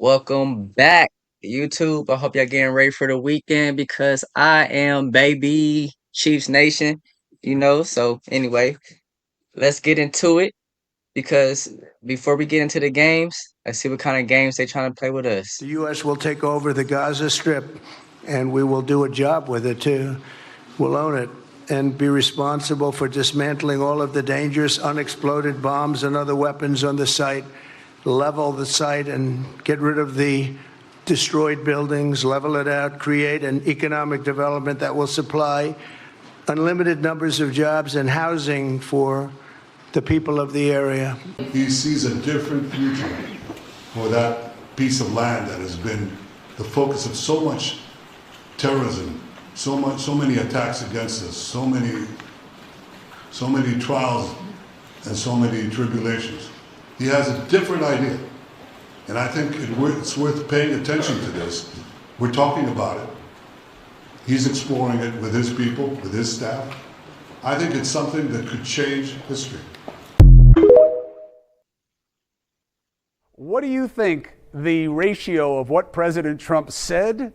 Welcome back, YouTube. I hope y'all getting ready for the weekend because I am, baby, Chiefs Nation. So anyway, let's get into it because before we get into the games, let's see what kind of games they trying to play with us. The U.S. will take over the Gaza Strip, and we will do a job with it, too. We'll own it and be responsible for dismantling all of the dangerous unexploded bombs and other weapons on the site, level the site and get rid of the destroyed buildings, level it out, create an economic development that will supply unlimited numbers of jobs and housing for the people of the area. He sees a different future for that piece of land that has been the focus of so much terrorism, so many attacks against us, so many trials and so many tribulations. He has a different idea, and I think it's worth paying attention to this. We're talking about it. He's exploring it with his people, with his staff. I think it's something that could change history. What do you think the ratio of what President Trump said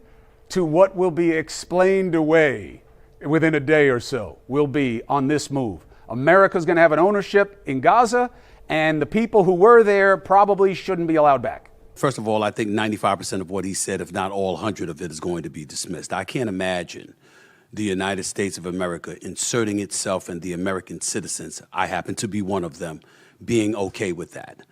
to what will be explained away within a day or so will be on this move? America's going to have an ownership in Gaza, and the people who were there probably shouldn't be allowed back. First of all, I think 95% of what he said, if not all 100 of it, is going to be dismissed. I can't imagine the United States of America inserting itself and the American citizens, I happen to be one of them, being okay with that.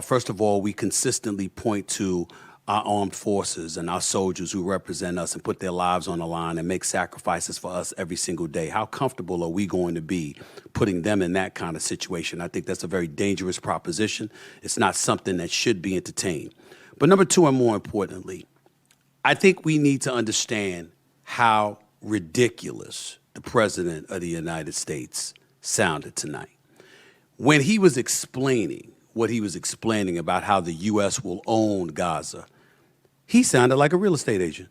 First of all, we consistently point to our armed forces and our soldiers who represent us and put their lives on the line and make sacrifices for us every single day. How comfortable are we going to be putting them in that kind of situation? I think that's a very dangerous proposition. It's not something that should be entertained. But number two, and more importantly, I think we need to understand how ridiculous the President of the United States sounded tonight. When he was explaining what he was explaining about how the U.S. will own Gaza, he sounded like a real estate agent.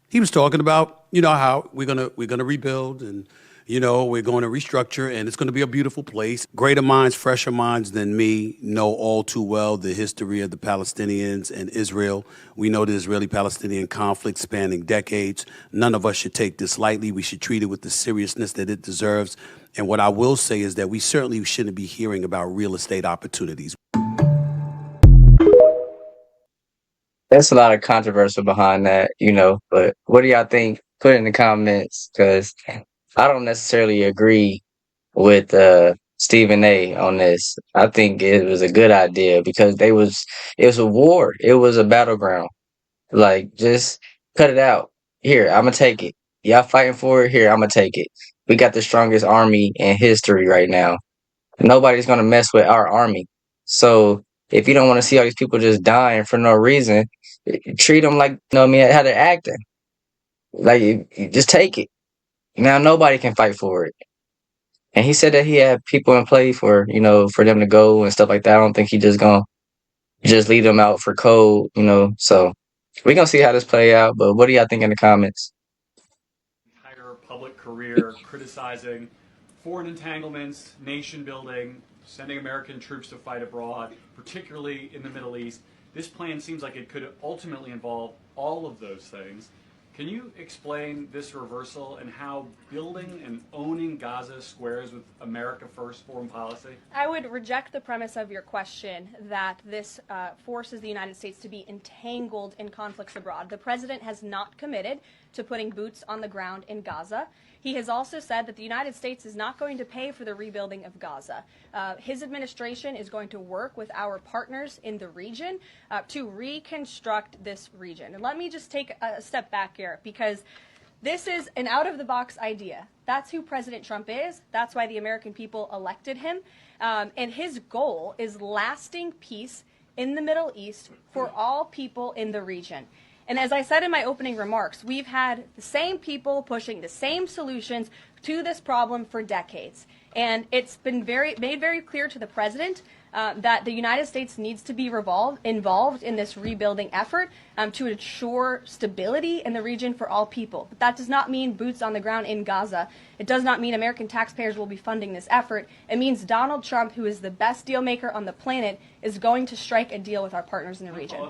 He was talking about, how we're gonna rebuild and, we're going to restructure and it's going to be a beautiful place. Greater minds, fresher minds than me know all too well the history of the Palestinians and Israel. We know the Israeli-Palestinian conflict spanning decades. None of us should take this lightly. We should treat it with the seriousness that it deserves. And what I will say is that we certainly shouldn't be hearing about real estate opportunities. There's a lot of controversy behind that, but what do y'all think? Put it in the comments because I don't necessarily agree with Stephen A on this. I think it was a good idea because it was a war. It was a battleground. Like, just cut it out. Here, I'm gonna take it. Y'all fighting for it? Here, I'm gonna take it. We got the strongest army in history right now. Nobody's gonna mess with our army. So if you don't want to see all these people just dying for no reason, treat them like, how they're acting. Like, you just take it. Now nobody can fight for it. And he said that he had people in play for, for them to go and stuff like that. I don't think he just gonna just leave them out for cold. So we're gonna see how this play out. But what do y'all think in the comments? Entire public career criticizing foreign entanglements, nation building, sending American troops to fight abroad, particularly in the Middle East. This plan seems like it could ultimately involve all of those things. Can you explain this reversal and how building and owning Gaza squares with America First foreign policy? I would reject the premise of your question that this forces the United States to be entangled in conflicts abroad. The president has not committed to putting boots on the ground in Gaza. He has also said that the United States is not going to pay for the rebuilding of Gaza. His administration is going to work with our partners in the region to reconstruct this region. And let me just take a step back here because this is an out-of-the-box idea. That's who President Trump is. That's why the American people elected him. And his goal is lasting peace in the Middle East for all people in the region. And as I said in my opening remarks, we've had the same people pushing the same solutions to this problem for decades. And it's been made very clear to the president that the United States needs to be involved in this rebuilding effort to ensure stability in the region for all people. But that does not mean boots on the ground in Gaza. It does not mean American taxpayers will be funding this effort. It means Donald Trump, who is the best deal maker on the planet, is going to strike a deal with our partners in the region.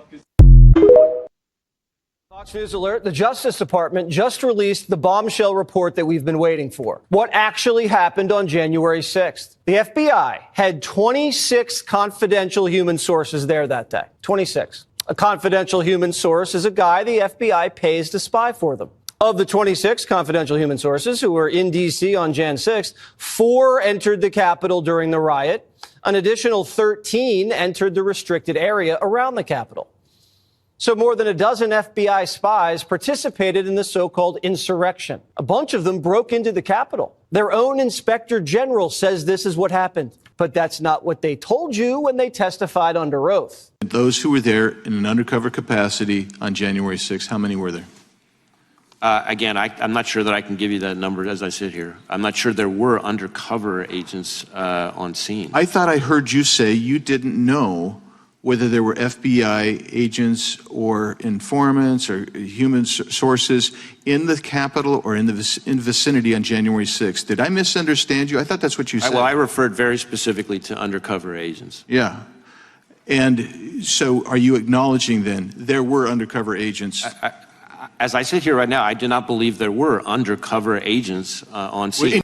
Fox News alert, the Justice Department just released the bombshell report that we've been waiting for. What actually happened on January 6th? The FBI had 26 confidential human sources there that day. 26. A confidential human source is a guy the FBI pays to spy for them. Of the 26 confidential human sources who were in D.C. on Jan 6th, 4 entered the Capitol during the riot. An additional 13 entered the restricted area around the Capitol. So more than a dozen FBI spies participated in the so-called insurrection. A bunch of them broke into the Capitol. Their own inspector general says this is what happened. But that's not what they told you when they testified under oath. Those who were there in an undercover capacity on January 6th, how many were there? Again, I'm not sure that I can give you that number as I sit here. I'm not sure there were undercover agents on scene. I thought I heard you say you didn't know whether there were FBI agents or informants or human sources in the Capitol or in the vicinity on January 6th. Did I misunderstand you? I thought that's what you said. Well, I referred very specifically to undercover agents. Yeah. And so are you acknowledging then there were undercover agents? As I sit here right now, I do not believe there were undercover agents on scene.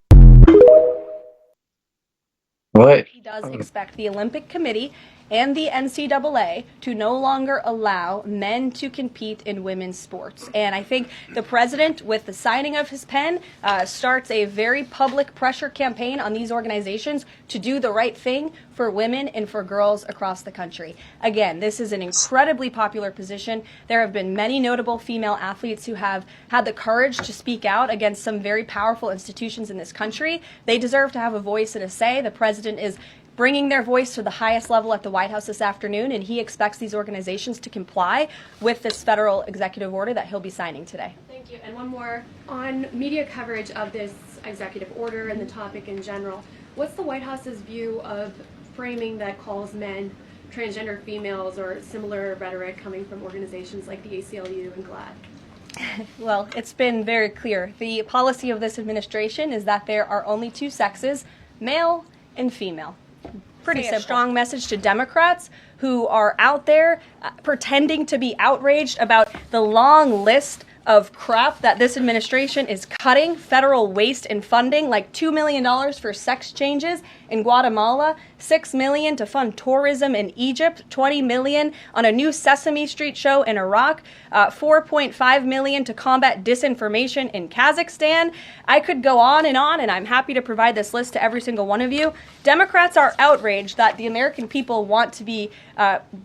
What? He does expect the Olympic Committee and the NCAA to no longer allow men to compete in women's sports. And I think the president, with the signing of his pen, starts a very public pressure campaign on these organizations to do the right thing for women and for girls across the country. Again, this is an incredibly popular position. There have been many notable female athletes who have had the courage to speak out against some very powerful institutions in this country. They deserve to have a voice and a say. The president is bringing their voice to the highest level at the White House this afternoon, and he expects these organizations to comply with this federal executive order that he'll be signing today. Thank you. And one more, on media coverage of this executive order and the topic in general, what's the White House's view of framing that calls men transgender females or similar rhetoric coming from organizations like the ACLU and GLAAD? Well, it's been very clear. The policy of this administration is that there are only 2 sexes, male and female. Pretty simple. Strong message to Democrats who are out there pretending to be outraged about the long list of crap that this administration is cutting, federal waste and funding, like $2 million for sex changes in Guatemala, $6 million to fund tourism in Egypt, $20 million on a new Sesame Street show in Iraq, $4.5 million to combat disinformation in Kazakhstan. I could go on, and I'm happy to provide this list to every single one of you. Democrats are outraged that the American people want to be,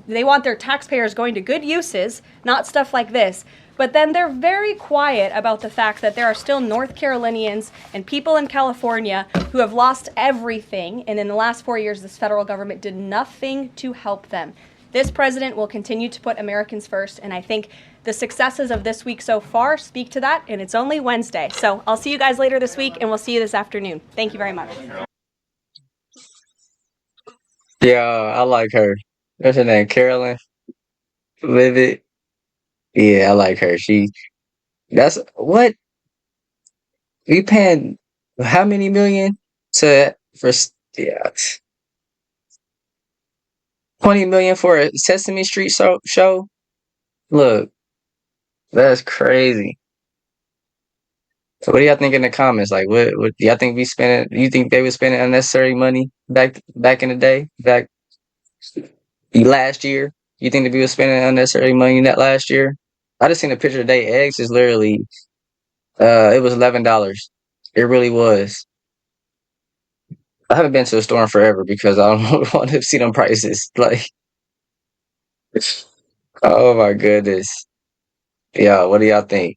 they want their taxpayers going to good uses, not stuff like this. But then they're very quiet about the fact that there are still North Carolinians and people in California who have lost everything. And in the last 4 years, this federal government did nothing to help them. This president will continue to put Americans first. And I think the successes of this week so far speak to that. And it's only Wednesday. So I'll see you guys later this week, and we'll see you this afternoon. Thank you very much. Yeah, I like her. What's her name? Karoline? Leavitt? Yeah, I like her. That's what we paying how many million yeah, 20 million for a Sesame Street show? Look, that's crazy. So what do y'all think in the comments? Like, what do y'all think we spending? You think they were spending unnecessary money back in the day, back last year? You think that we were spending unnecessary money that last year? I just seen a picture today. Eggs is literally, it was $11. It really was. I haven't been to a store in forever because I don't want to see them prices. Like, oh my goodness. Yeah, what do y'all think?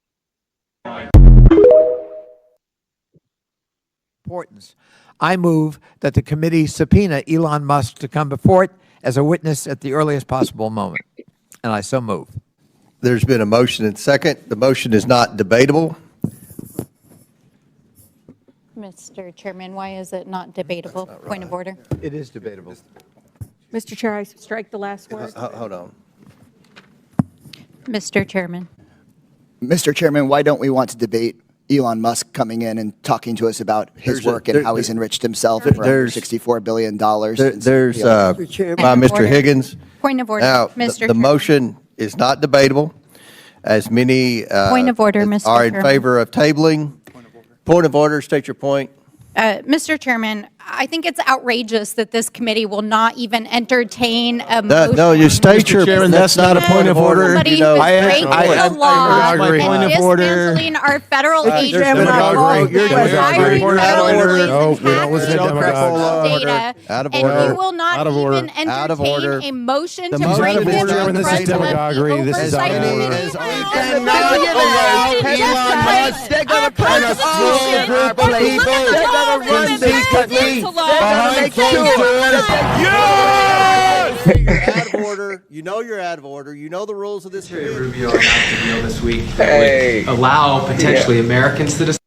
Importance. I move that the committee subpoena Elon Musk to come before it as a witness at the earliest possible moment. And I so move. There's been a motion and second. The motion is not debatable. Mr. Chairman, why is it not debatable? Not Point of order. It is debatable. Mr. Chair, I strike the last word. Hold on. Mr. Chairman. Mr. Chairman, why don't we want to debate Elon Musk coming in and talking to us about his work and how he's enriched himself for $64 billion? There's Mr. Higgins. Point of order. Now, Mr. the motion is not debatable. As many Point of order, Mr. are in Chairman. favor of tabling. Point of order, state your point. Mr. Chairman, I think it's outrageous that this committee will not even entertain a motion. No, you state your. Chairman, that's not a point of order. Somebody You know, who's breaking the law agree. Point and of order. dismantling our federal There's agencies demagoguery. You're and hiring demagoguery. federal Out of order. agents No, and we don't listen to hacking demagogues. data, Out of and order. you will not Out of order. even Out of order. entertain a motion The to motion bring is this Mr. to Chairman, the this is president. demagoguery. This is out of Oversight order. committee. They're going to put a small group of people. They're going to run secretly. Behind closed doors. You're out of order. You know you're out of order. You know the rules of this committee. Rubio announced a deal this week that Hey. would allow potentially Americans to decide.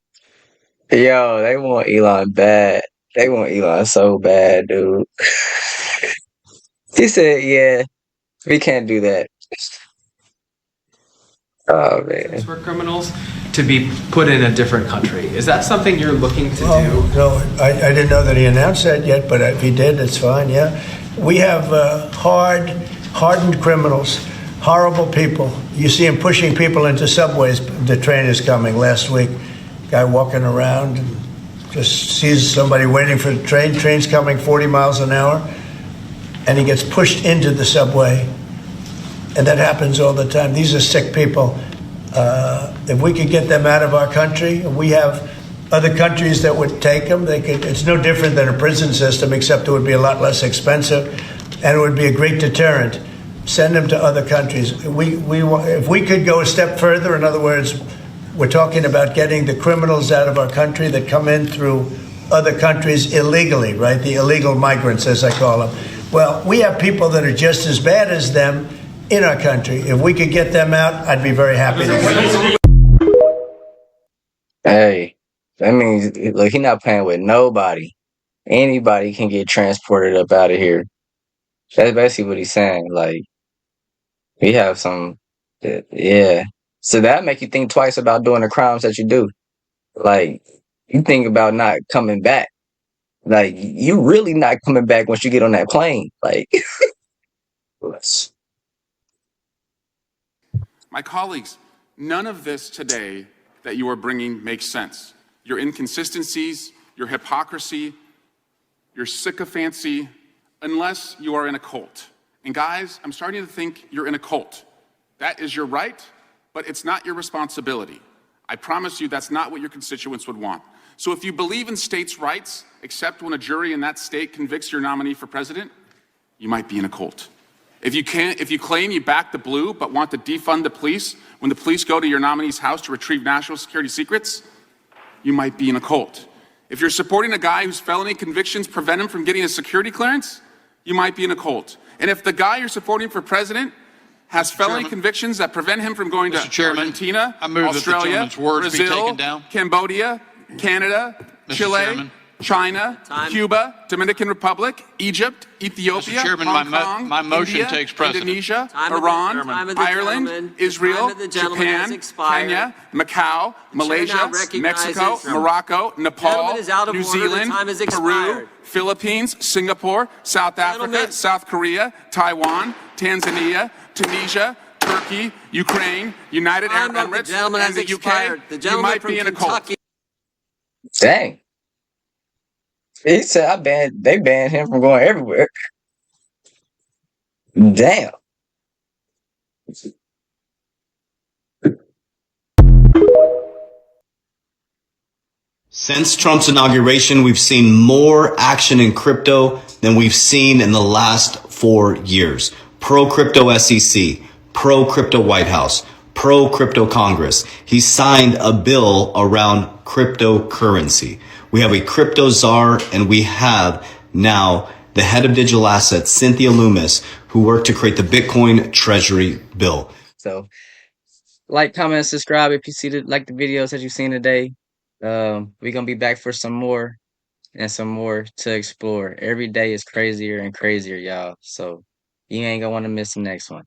Yo, they want Elon bad. They want Elon so bad, dude. He said, "Yeah, we can't do that." Oh man. for criminals to be put in a different country. Is that something you're looking to do? No, I didn't know that he announced that yet, but if he did, it's fine, yeah. We have hardened criminals, horrible people. You see them pushing people into subways. The train is coming. Last week, guy walking around and just sees somebody waiting for the train. Train's coming 40 miles an hour, and he gets pushed into the subway. And that happens all the time. These are sick people. If we could get them out of our country, we have other countries that would take them. They could. It's no different than a prison system, except it would be a lot less expensive, and it would be a great deterrent. Send them to other countries. If we could go a step further, in other words, we're talking about getting the criminals out of our country that come in through other countries illegally, right? The illegal migrants, as I call them. Well, we have people that are just as bad as them in our country. If we could get them out, I'd be very happy to. Hey, that means look, he's not playing with nobody. Anybody can get transported up out of here. That's basically what he's saying. Like, we have some, yeah. So that make you think twice about doing the crimes that you do. Like, you think about not coming back. Like, you really not coming back once you get on that plane. Like, my colleagues, none of this today that you are bringing makes sense. Your inconsistencies, your hypocrisy, your sycophancy, unless you are in a cult. And guys, I'm starting to think you're in a cult. That is your right, but it's not your responsibility. I promise you that's not what your constituents would want. So if you believe in states' rights, except when a jury in that state convicts your nominee for president, you might be in a cult. If you claim you back the blue but want to defund the police when the police go to your nominee's house to retrieve national security secrets, you might be in a cult. If you're supporting a guy whose felony convictions prevent him from getting a security clearance, you might be in a cult. And if the guy you're supporting for president has felony convictions that prevent him from going to Argentina, Australia, Brazil, Cambodia, Canada, Chile, China, Cuba, Dominican Republic, Egypt, Ethiopia, Hong Kong, India, Indonesia, Iran, Ireland, Israel, Japan, Kenya, Macau, Malaysia, Mexico, Morocco, Nepal, New Zealand, Peru, Philippines, Singapore, South Africa, South Korea, Taiwan, Tanzania, Tunisia, Turkey, Ukraine, United Arab Emirates, and the UK, you might be in a cult. dang. He said, they banned him from going everywhere. Damn. Since Trump's inauguration, we've seen more action in crypto than we've seen in the last 4 years. Pro-crypto SEC, pro-crypto White House, pro-crypto Congress. He signed a bill around cryptocurrency. We have a crypto czar, and we have now the head of digital assets, Cynthia Loomis, who worked to create the Bitcoin Treasury bill. So, like, comment, subscribe if you see the videos that you've seen today. We're gonna be back for some more and some more to explore. Every day is crazier and crazier, y'all. So you ain't gonna want to miss the next one.